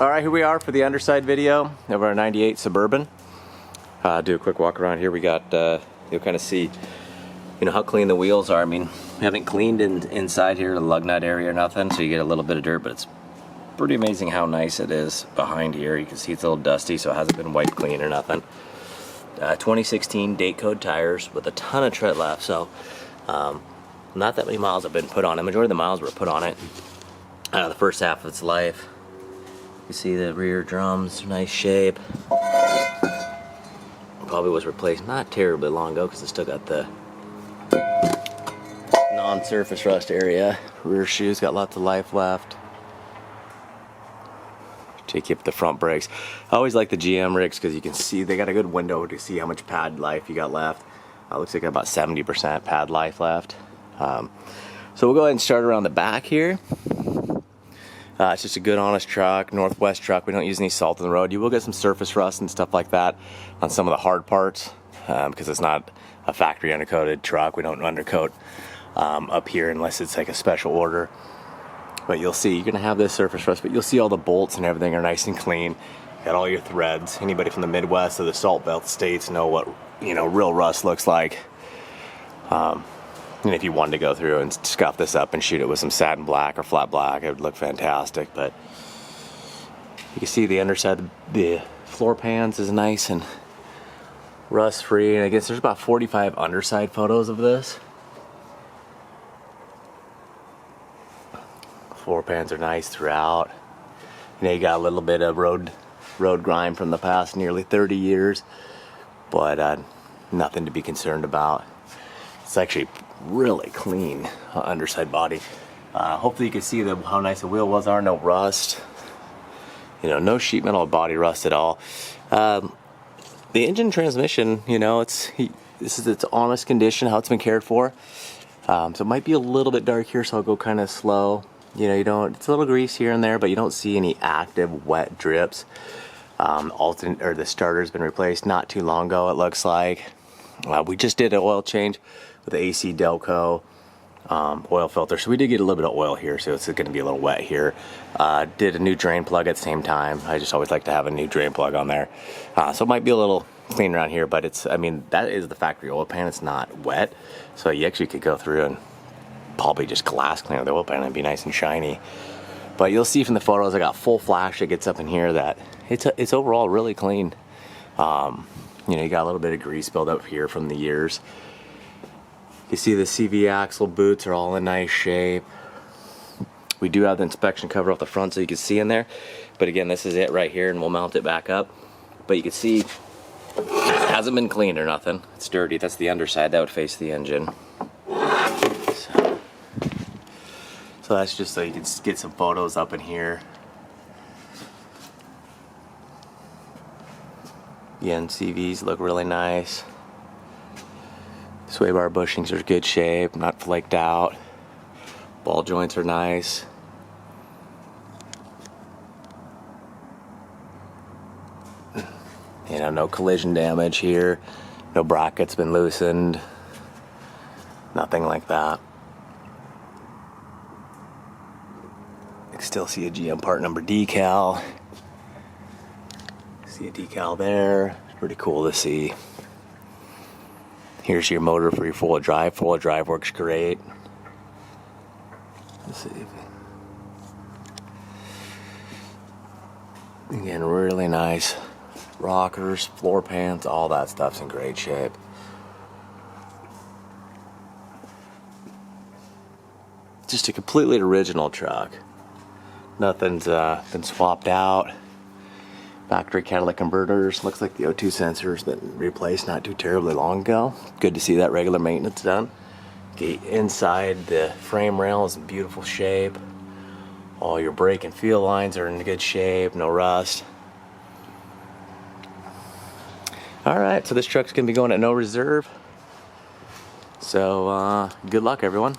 Alright, here we are for the Underside video of our 98 Suburban. Do a quick walk around here. We got, you'll kind of see, how clean the wheels are. I mean, we haven't cleaned inside here, the lug nut area or nothing, so you get a little bit of dirt, but it's pretty amazing how nice it is behind here. You can see it's a little dusty, so it hasn't been wiped clean or nothing. 2016 date code tires with a ton of tread left, so not that many miles have been put on it. The majority of the miles were put on it the first half of its life. You see the rear drums, nice shape. Probably was replaced not terribly long ago because it still got the non-surface rust area. Rear shoes got lots of life left. Take you up the front brakes. I always like the GM rigs because you can see they got a good window to see how much pad life you got left. Looks like about 70% pad life left. So we'll go ahead and start around the back here. It's just a good, honest truck, Northwest truck. We don't use any salt on the road. You will get some surface rust and stuff like that on some of the hard parts because it's not a factory undercoated truck. We don't undercoat up here unless it's like a special order. But you'll see, you're going to have this surface rust, but you'll see all the bolts and everything are nice and clean. Got all your threads. Anybody from the Midwest or the Salt Belt states know what, real rust looks like. And if you wanted to go through and scuff this up and shoot it with some satin black or flat black, it would look fantastic. But you can see the underside, the floor pans is nice and rust free. And I guess there's about 45 underside photos of this. Floor pans are nice throughout. You got a little bit of road grime from the past nearly 30 years, but nothing to be concerned about. It's actually really clean underside body. Hopefully you can see how nice the wheel wells are. No rust. No sheet metal body rust at all. The engine transmission, this is its honest condition, how it's been cared for. So it might be a little bit dark here, so I'll go kind of slow. It's a little grease here and there, but you don't see any active wet drips. The starter's been replaced not too long ago, it looks like. We just did an oil change with the AC Delco oil filter, so we did get a little bit of oil here, so it's going to be a little wet here. Did a new drain plug at the same time. I just always like to have a new drain plug on there, so it might be a little clean around here, but that is the factory oil pan. It's not wet, so you actually could go through and probably just glass clean the oil pan and be nice and shiny. But you'll see from the photos, I got full flash that gets up in here that it's overall really clean. You got a little bit of grease buildup here from the years. You see the CV axle boots are all in nice shape. We do have the inspection cover off the front so you can see in there. But again, this is it right here, and we'll mount it back up. But you can see it hasn't been cleaned or nothing. It's dirty. That's the underside. That would face the engine. So that's just so you can get some photos up in here. Again, CVs look really nice. Sway bar bushings are in good shape, not flaked out. Ball joints are nice. No collision damage here. No brackets been loosened. Nothing like that. You can still see a GM part number decal. See a decal there. Pretty cool to see. Here's your motor for your four-wheel drive. Four-wheel drive works great. Let's see. Again, really nice. Rockers, floor pans, all that stuff's in great shape. Just a completely original truck. Nothing's been swapped out. Factory catalytic converters. Looks like the O2 sensor's been replaced not too terribly long ago. Good to see that regular maintenance done. The inside, the frame rail is in beautiful shape. All your brake and fuel lines are in good shape. No rust. Alright, so this truck's going to be going at no reserve. So, good luck everyone.